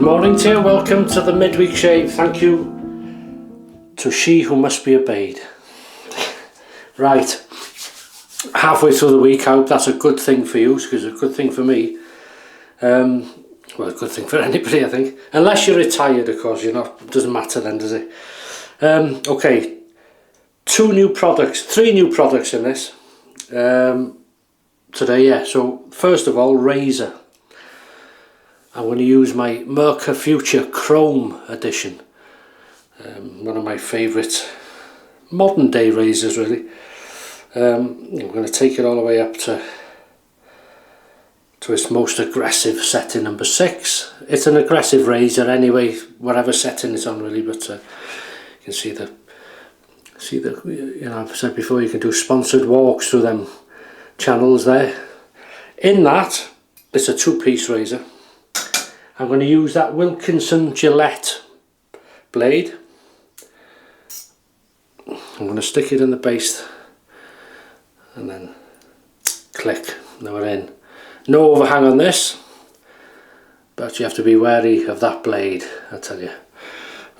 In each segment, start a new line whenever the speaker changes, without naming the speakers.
Good morning to you, welcome to the midweek shave. Thank you to she who must be obeyed. Right, halfway through the week. I hope that's a good thing for you, because it's a good thing for me. Well, a good thing for anybody, I think. Unless you're retired, of course, you're not. It doesn't matter then, does it? Okay, three new products in this today, yeah. So first of all, Raozr. I'm going to use my Merkur Futur Chrome edition. One of my favourite modern day razors, really. I'm going to take it all the way up to its most aggressive setting, number 6. It's an aggressive razor anyway, whatever setting it's on, really. But you can see the you know, I've said before, you can do sponsored walks through them channels there. In that, it's a 2-piece razor. I'm going to use that Wilkinson Gillette blade. I'm going to stick it in the base and then click. Now we're in. No overhang on this, but you have to be wary of that blade, I tell you.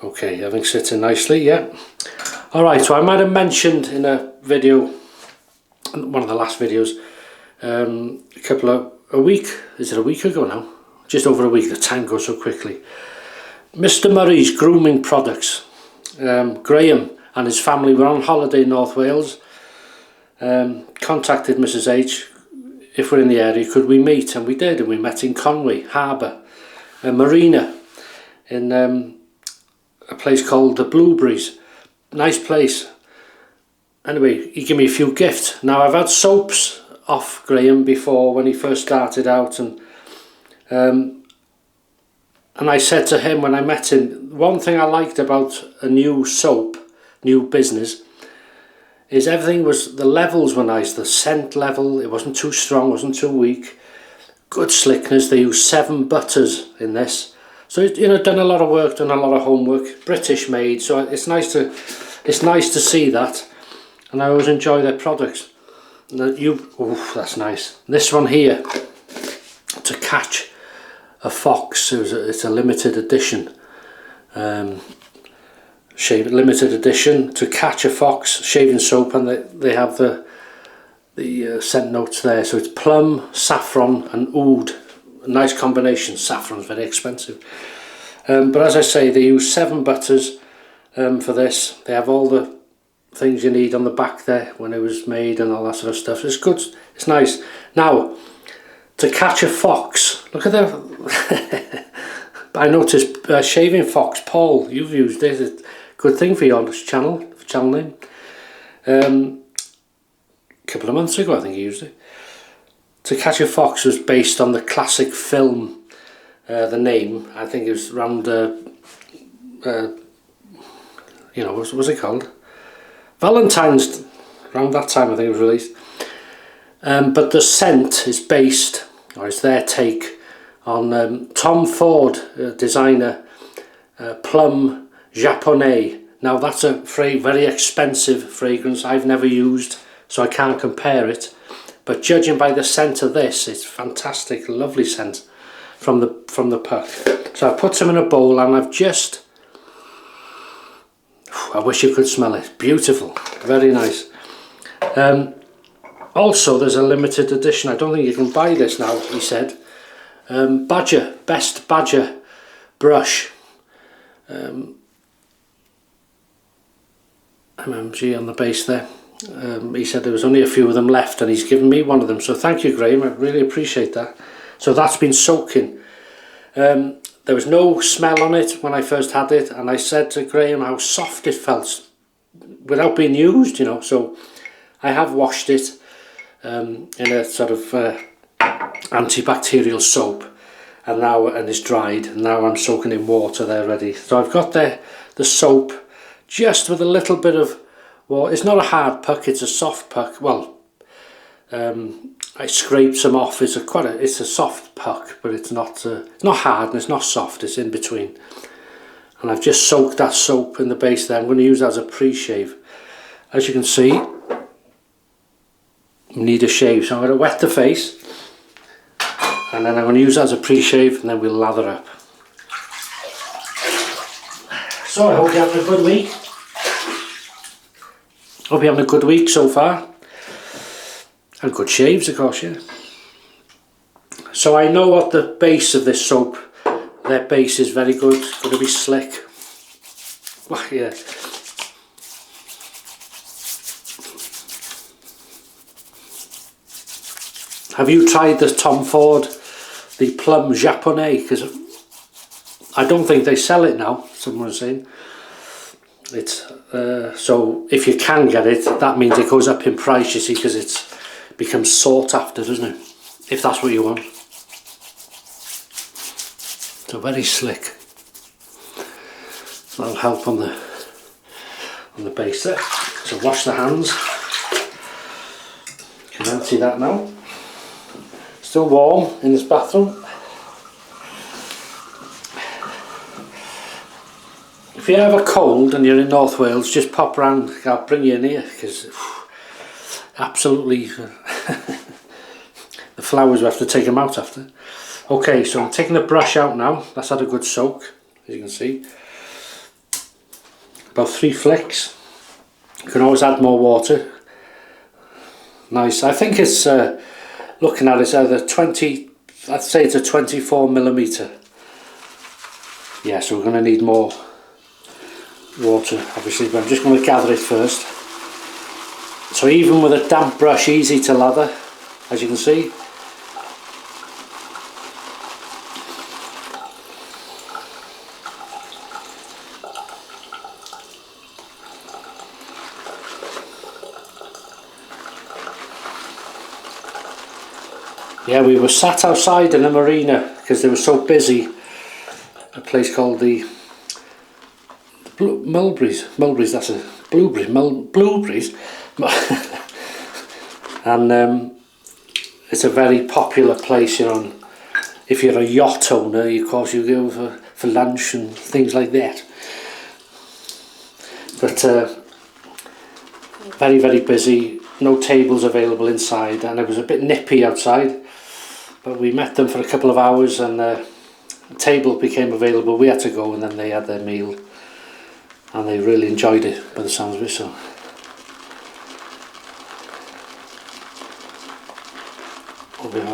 Okay, everything's sitting nicely, yeah. Alright, so I might have mentioned in a video, one of the last videos, a week ago now? Just over a week, the time goes so quickly. Mr. Murray's grooming products. Graham and his family were on holiday in North Wales. Contacted Mrs. H, if we're in the area, could we meet? And we did, and we met in Conway Harbour, a marina, in a place called the Blueberries. Nice place. Anyway, he gave me a few gifts. Now, I've had soaps off Graham before when he first started out, and I said to him when I met him, one thing I liked about a new soap, new business, is everything was, the levels were nice, the scent level, it wasn't too strong, wasn't too weak, good slickness. They used 7 butters in this, so you know, done a lot of work, done a lot of homework, British made, so it's nice to see that, and I always enjoy their products. Oh, that's nice. This one here, to Catch A Fox, it's a limited edition, limited edition, To Catch A Fox shaving soap, and they have the scent notes there. So it's plum, saffron and oud. A nice combination. Saffron's very expensive, but as I say, they use 7 butters for this. They have all the things you need on the back there when it was made and all that sort of stuff. It's good, it's nice. Now, To Catch A Fox, look at that. I noticed Shaving Fox, Paul, you've used this. It's a good thing for your channel name. A couple of months ago I think you used it. To Catch A Fox was based on the classic film, the name, I think it was around, you know, what was it called? Valentine's, around that time I think it was released. But the scent is based, or it's their take on Tom Ford, designer, Plum Japonais. Now that's a very expensive fragrance I've never used, so I can't compare it, but judging by the scent of this, it's fantastic, lovely scent from the puck. So I put some in a bowl, and I've just, I wish you could smell it, beautiful, very nice. Also, there's a limited edition, I don't think you can buy this now, he said. Best Badger brush. M.M.G. on the base there. He said there was only a few of them left, and he's given me one of them. So thank you, Graham, I really appreciate that. So that's been soaking. There was no smell on it when I first had it, and I said to Graham how soft it felt without being used, you know. So I have washed it in a sort of antibacterial soap, and it's dried, and now I'm soaking in water there ready. So I've got the soap just with a little bit of water. It's not a hard puck, it's a soft puck. Well, I scraped some off. It's a soft puck, but it's not hard and it's not soft, it's in between. And I've just soaked that soap in the base there. I'm going to use that as a pre-shave. As you can see, you need a shave, so I'm going to wet the face, and then I'm going to use that as a pre-shave, and then we'll lather up. So I hope you're having a good week. Hope you're having a good week so far. And good shaves, of course, yeah. So I know what the base of this soap, their base is very good. It's going to be slick. Well, yeah. Have you tried the Tom Ford, the Plum Japonais? Because I don't think they sell it now, someone was saying. It's so if you can get it, that means it goes up in price, you see, because it's becomes sought after, doesn't it? If that's what you want. So very slick. So that'll help on the base there. So wash the hands. You can empty that now. Still warm in this bathroom. If you have a cold and you're in North Wales, just pop round. I'll bring you in here because absolutely the flowers, we have to take them out after. Okay, so I'm taking the brush out now. That's had a good soak, as you can see. About 3 flicks. You can always add more water. Nice. I think it's looking at it's either 20. I'd say it's a 24mm. Yeah, so we're going to need more water, obviously, but I'm just going to gather it first. So even with a damp brush, easy to lather, as you can see. Yeah, we were sat outside in a marina because they were so busy. A place called the Mulberries, that's a blueberry, blueberries. And it's a very popular place, you know. If you're a yacht owner, of course you go for lunch and things like that. But very, very busy, no tables available inside, and it was a bit nippy outside. But we met them for a couple of hours and a table became available. We had to go and then they had their meal. And they really enjoyed it, by the sounds of it. So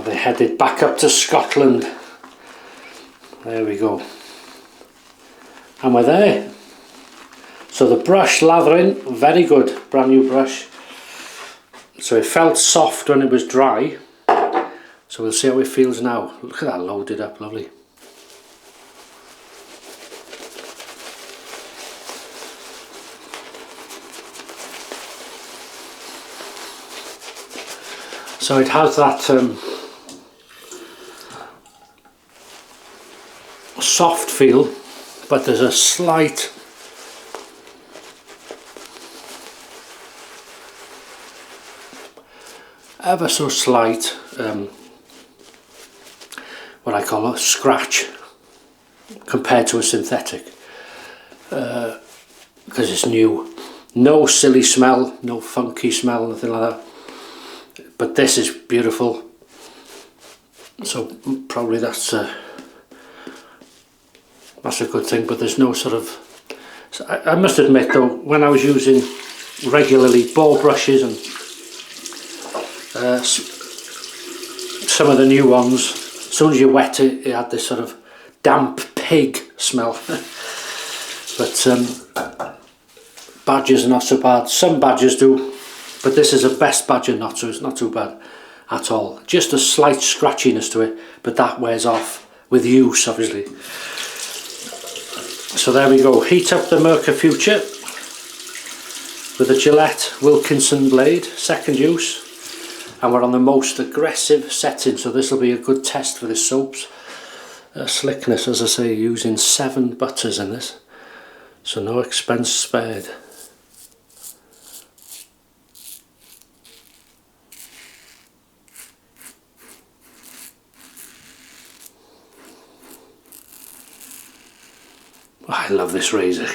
they headed back up to Scotland. There we go. And we're there. So the brush lathering, very good, brand new brush. So it felt soft when it was dry. So we'll see how it feels now. Look at that, loaded up, lovely. So it has that soft feel, but there's a slight ever so slight what I call a scratch compared to a synthetic, because it's new. No silly smell, no funky smell, nothing like that. But this is beautiful, so probably that's a good thing. But there's no sort of, I must admit though, when I was using regularly ball brushes and some of the new ones, as soon as you wet it, it had this sort of damp pig smell. But badgers are not so bad. Some badgers do. But this is a best badger knot, so it's not too bad at all. Just a slight scratchiness to it, but that wears off with use, obviously. So there we go. Heat up the Merkur Futur with a Gillette Wilkinson blade, second use. And we're on the most aggressive setting, so this will be a good test for the soap's slickness, as I say, using 7 butters in this. So no expense spared. I love this razor.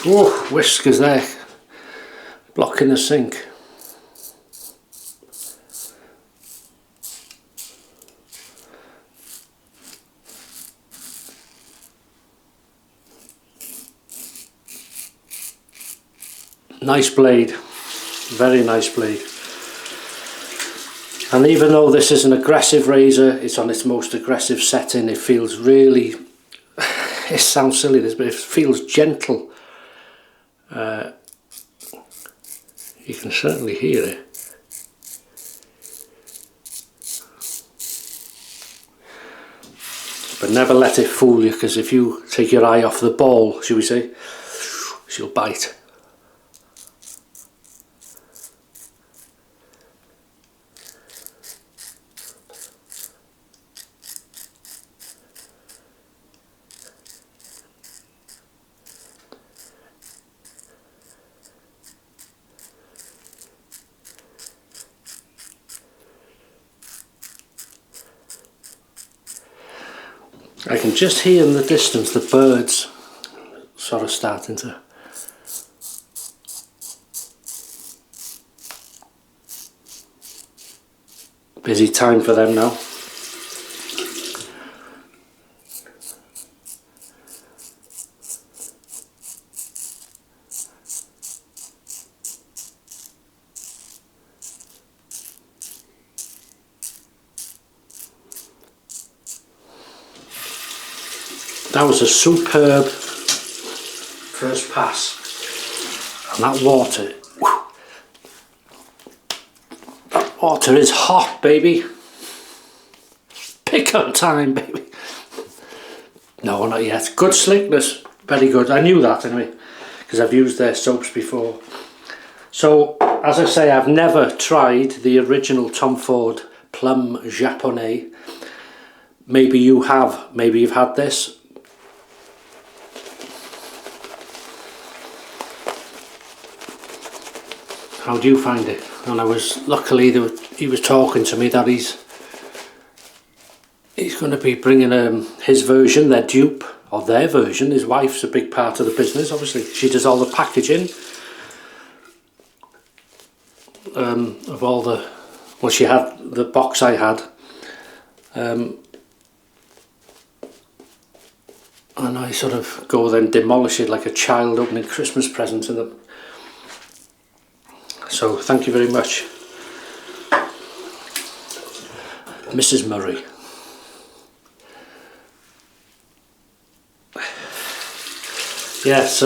Oh, whiskers there, blocking the sink. Nice blade, very nice blade. And even though this is an aggressive razor, it's on its most aggressive setting, it feels really, it sounds silly this, but it feels gentle. You can certainly hear it. But never let it fool you, because if you take your eye off the ball, shall we say, she'll bite. I can just hear in the distance the birds sort of starting to. Busy time for them now. That was a superb first pass, and that water, whew, that water is hot, baby. Pick up time, baby. No, not yet. Good slickness, very good. I knew that anyway, because I've used their soaps before. So, as I say, I've never tried the original Tom Ford Plum Japonais. Maybe you have, maybe you've had this. How do you find it? And I was luckily he was talking to me that he's going to be bringing his version, their dupe, or their version. His wife's a big part of the business, obviously. She does all the packaging of all the. Well, she had the box I had, and I sort of go there and demolish it like a child opening Christmas presents to them. So thank you very much, Mrs. Murray. Yes,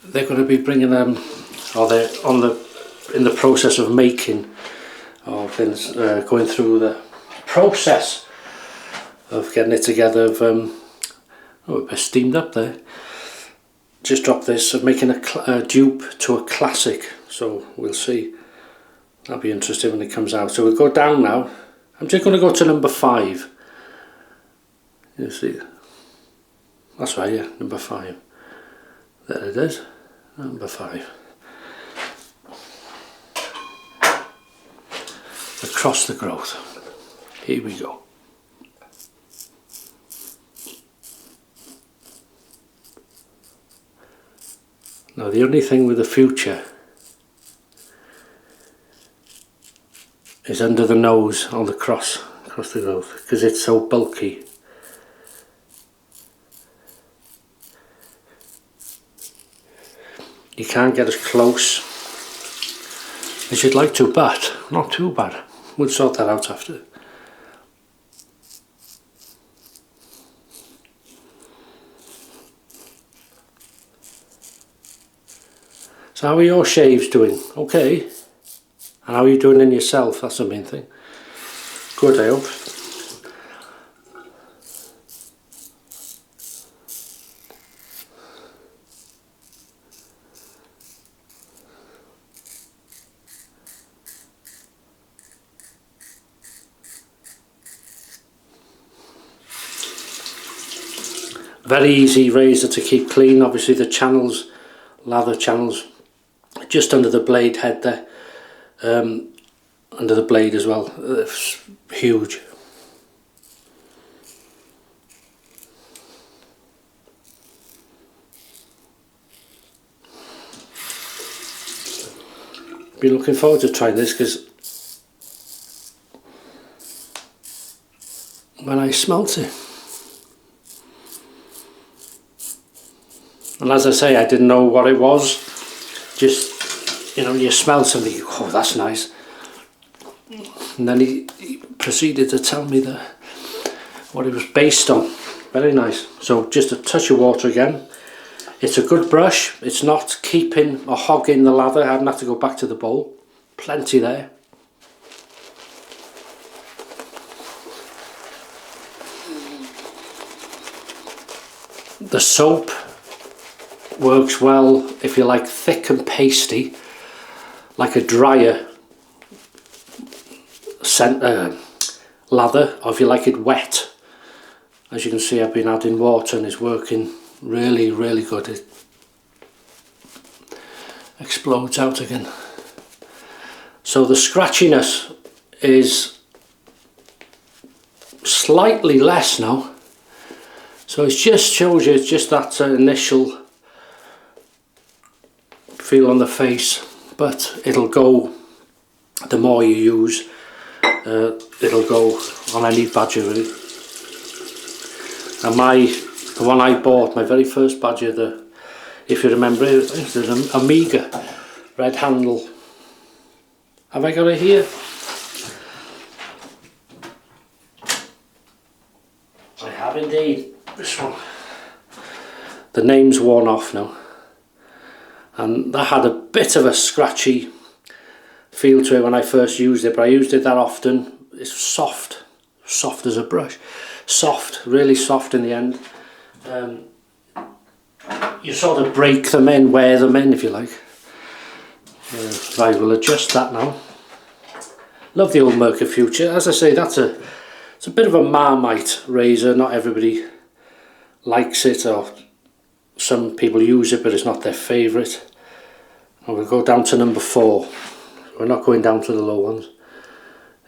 they're going to be bringing them, or they're in the process of making, or going through the process of getting it together. Oh, a bit steamed up there. Just dropped this of making a dupe to a classic, so we'll see. That'll be interesting when it comes out. So we'll go down now. I'm just going to go to number 5. You see, that's right, yeah, number 5. There it is, number 5. Across the growth. Here we go. Now the only thing with the Future is under the nose on the across the growth, because it's so bulky. You can't get as close as you'd like to, but not too bad. We'll sort that out after. So how are your shaves doing? Okay. And how are you doing in yourself? That's the main thing. Good, I hope. Very easy razor to keep clean. Obviously the channels, lather channels, just under the blade head there, under the blade as well. It's huge. Been looking forward to trying this, because when I smelt it, And as I say, I didn't know what it was. Just, you know, you smell something, oh, that's nice. And then he proceeded to tell me what it was based on. Very nice. So just a touch of water again. It's a good brush. It's not keeping or hogging the lather. I haven't had to go back to the bowl. Plenty there. The soap works well if you like thick and pasty, like a drier scent, lather, or if you like it wet. As you can see, I've been adding water and it's working really, really good. It explodes out again. So the scratchiness is slightly less now. So it just shows you, it's just that initial feel on the face, but it'll go, the more you use, it'll go on any badger really. And the one I bought, my very first badger, if you remember it, was an Omega red handle. Have I got it here? I have indeed. This one. The name's worn off now. And that had a bit of a scratchy feel to it when I first used it, but I used it that often. It's soft as a brush. Soft, really soft in the end. You sort of break them in, wear them in if you like. Right, we'll adjust that now. Love the old Merkur Futur. As I say, it's a bit of a Marmite razor. Not everybody likes it, or some people use it but it's not their favourite. And we'll go down to number 4. We're not going down to the low ones.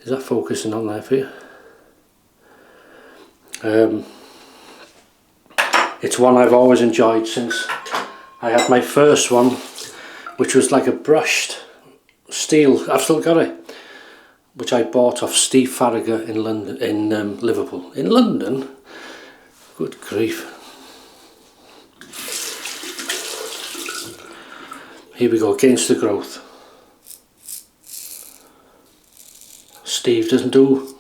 Is that focusing on there for you? It's one I've always enjoyed since I had my first one, which was like a brushed steel. I've still got it, which I bought off Steve Farragher in London, in Liverpool. In London? Good grief. Here we go, Against the Growth. Steve doesn't do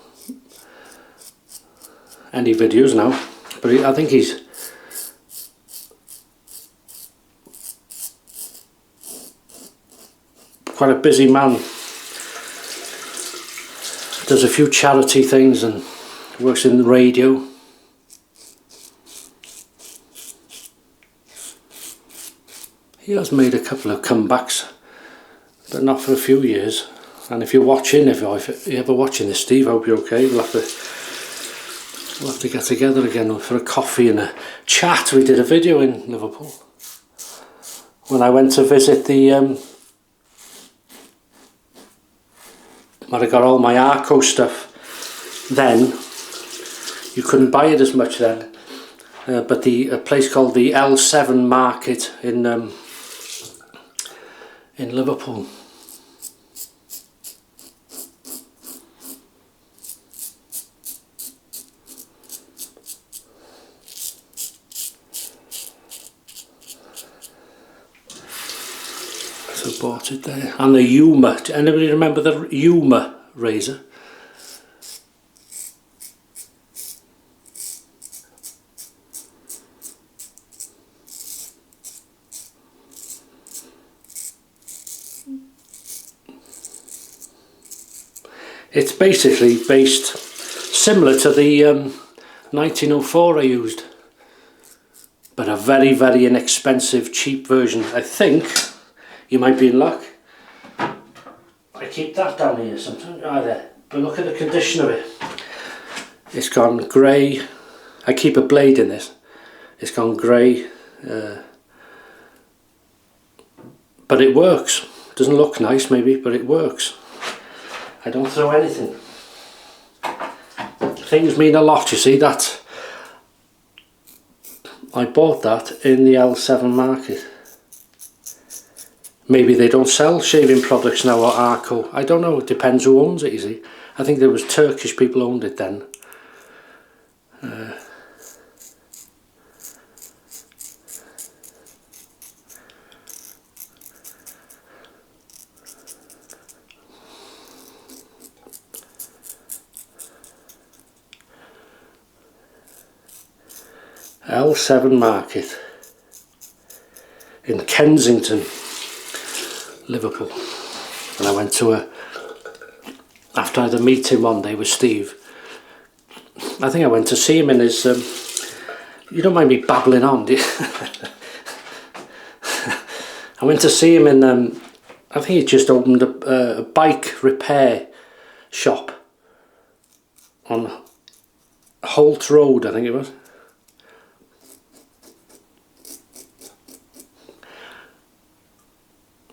any videos now, but I think he's quite a busy man. Does a few charity things and works in the radio. He has made a couple of comebacks, but not for a few years. And if you're watching, if you're ever watching this, Steve, I hope you're okay. We'll have to get together again for a coffee and a chat. We did a video in Liverpool when I went to visit the where I got all my Arco stuff. Then you couldn't buy it as much then, but a place called the L7 Market in Liverpool. So bought it there. And the Yuma. Anybody remember the Yuma razor? It's basically based similar to the 1904 I used, but a very, very inexpensive, cheap version. I think you might be in luck. I keep that down here sometimes. Ah, there. But look at the condition of it. It's gone grey. I keep a blade in this. It's gone grey, but it works. Doesn't look nice maybe, but it works. I don't throw anything. Things mean a lot, you see. That I bought that in the L7 Market. Maybe they don't sell shaving products now or Arco. I don't know, it depends who owns it, you see. I think there was Turkish people owned it then. L7 Market in Kensington, Liverpool. And I went to after I had a meeting one day with Steve. I think I went to see him in his, you don't mind me babbling on, do you? I went to see him in, I think he just opened a bike repair shop on Holt Road, I think it was.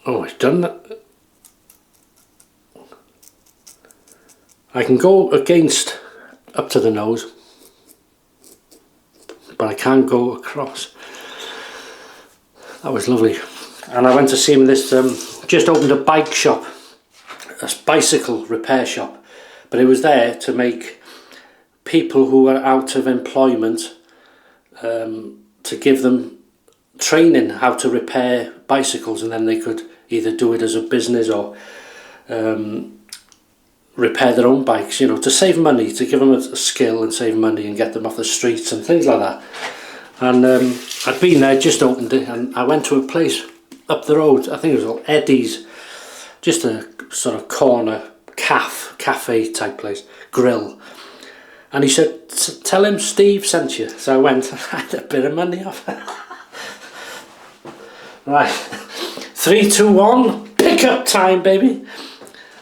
Oh, it's done that. I can go against up to the nose, but I can't go across. That was lovely. And I went to see him in this, just opened a bike shop, a bicycle repair shop, but it was there to make people who are out of employment, to give them training how to repair bicycles, and then they could either do it as a business or repair their own bikes, you know, to save money, to give them a skill and save money and get them off the streets and things like that. And I'd been there, just opened it, and I went to a place up the road, I think it was called Eddie's, just a sort of corner cafe type place, grill. And he said, tell him Steve sent you. So I went, I had a bit of money off. Right, 3, 2, 1, pick up time, baby.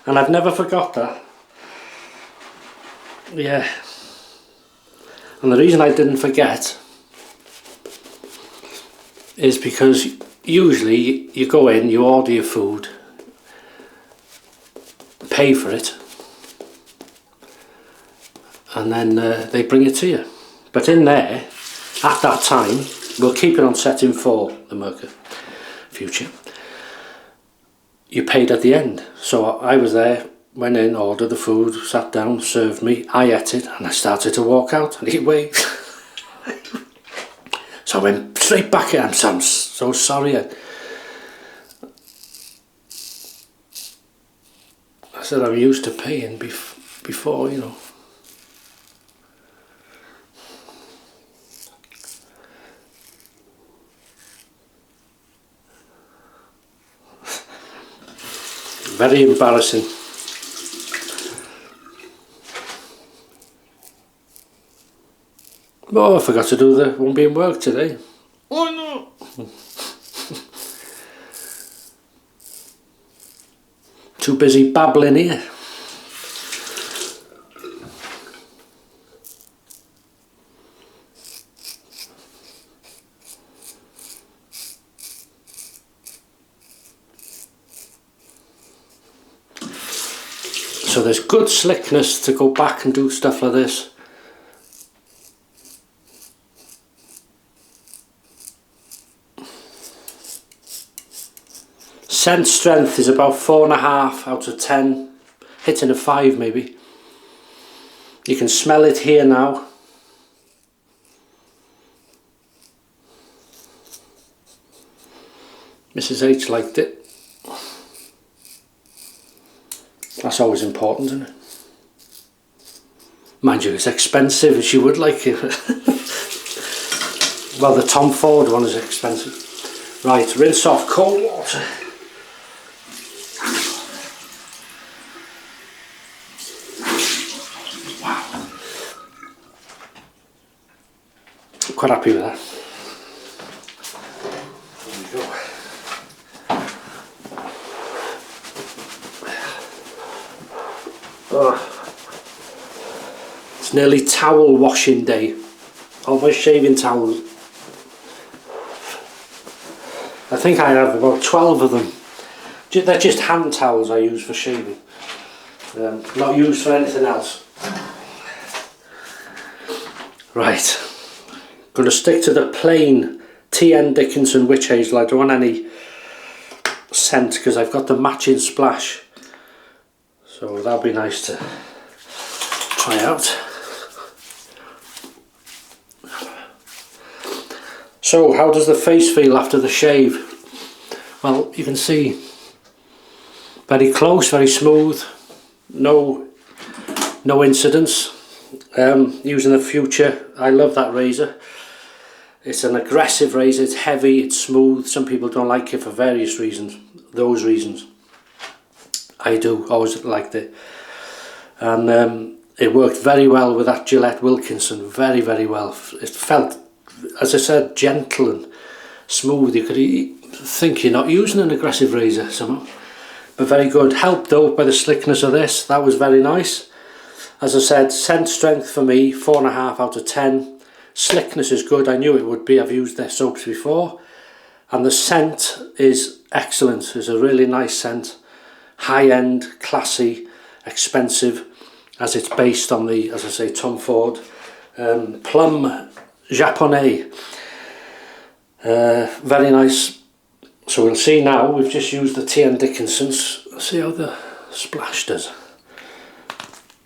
And I've never forgot that. Yeah. And the reason I didn't forget is because usually you go in, you order your food, pay for it, and then they bring it to you. But in there, at that time, we'll keep it on setting 4, the Merkur Futur, you paid at the end. So I was there, went in, ordered the food, sat down, served me, I ate it, and I started to walk out, and he waved. So I went straight back in. I'm so sorry. I said I'm used to paying before, you know. Very embarrassing. Oh, I forgot to do the won't be in work today. Oh no! Too busy babbling here. So there's good slickness to go back and do stuff like this. Scent strength is about 4.5 out of 10, hitting a 5 maybe. You can smell it here now. Mrs. H liked it. That's always important, isn't it? Mind you, it's expensive, as you would like it. Well, the Tom Ford one is expensive. Right, rinse off cold water. Wow. I'm quite happy with that. There we go. Oh. It's nearly towel washing day. All my shaving towels. I think I have about 12 of them. They're just hand towels I use for shaving. Not used for anything else. Right. Going to stick to the plain T.N.Dickinson witch hazel. I don't want any scent because I've got the matching splash. So that'll be nice to try out. So how does the face feel after the shave? Well, you can see very close, very smooth, no incidents. Using the Futur, I love that razor. It's an aggressive razor, it's heavy, it's smooth. Some people don't like it for various reasons. Those reasons. I do, always liked it. And it worked very well with that Gillette Wilkinson, very, very well. It felt, as I said, gentle and smooth. You could think you're not using an aggressive razor somehow. But very good. Helped though by the slickness of this, that was very nice. As I said, scent strength for me, 4.5 out of 10. Slickness is good, I knew it would be, I've used their soaps before. And the scent is excellent, it's a really nice scent. High-end, classy, expensive, as it's based on the, as I say, Tom Ford Plum Japonais. Very nice. So we'll see now, we've just used the T.N.Dickinson's. See how the splash does.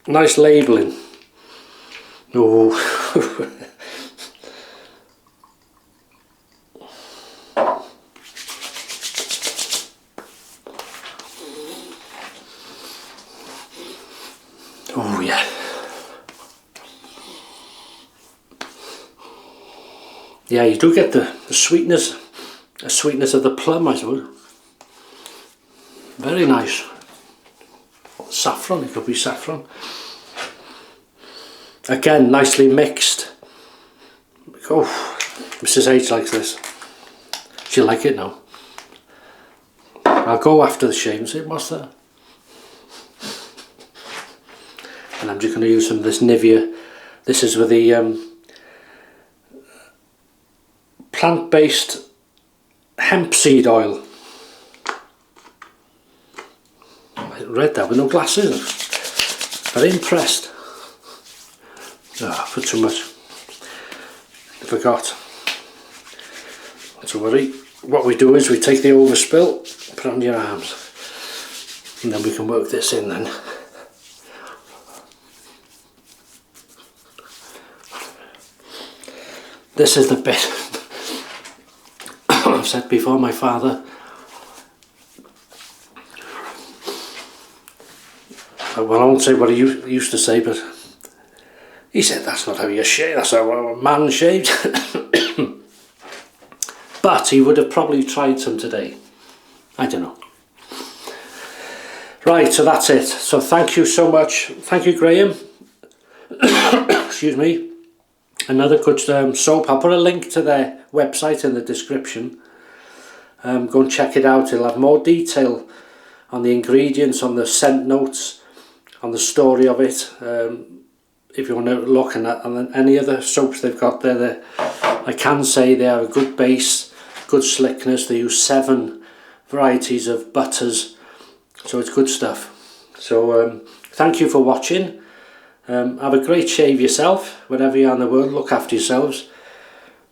Nice labelling. Oh. Oh yeah. Yeah, you do get the sweetness of the plum, I suppose. Very nice. Saffron, it could be saffron. Again, nicely mixed. Oh, Mrs. H likes this. She'll like it now. I'll go after the shave and say, what's that? And I'm just going to use some of this Nivea. This is with the plant-based hemp seed oil. I read that with no glasses. Very impressed. Ah, I put too much. Forgot. Not to worry. What we do is we take the overspill, put it on your arms, and then we can work this in then. This is the bit. I've said before, my father, well, I won't say what he used to say, but he said that's not how you shave, that's how a man shaved. But he would have probably tried some today. I don't know. Right, so that's it. So thank you so much. Thank you, Graham. Excuse me. Another good soap. I'll put a link to their website in the description. Go and check it out. It'll have more detail on the ingredients, on the scent notes, on the story of it. If you want to look at any other soaps they've got there, I can say they have a good base, good slickness. They use 7 varieties of butters, so it's good stuff. So thank you for watching. Have a great shave yourself, wherever you are in the world. Look after yourselves,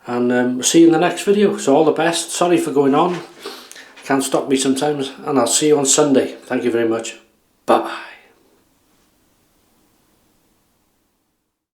and see you in the next video. So all the best. Sorry for going on, can't stop me sometimes, and I'll see you on Sunday. Thank you very much.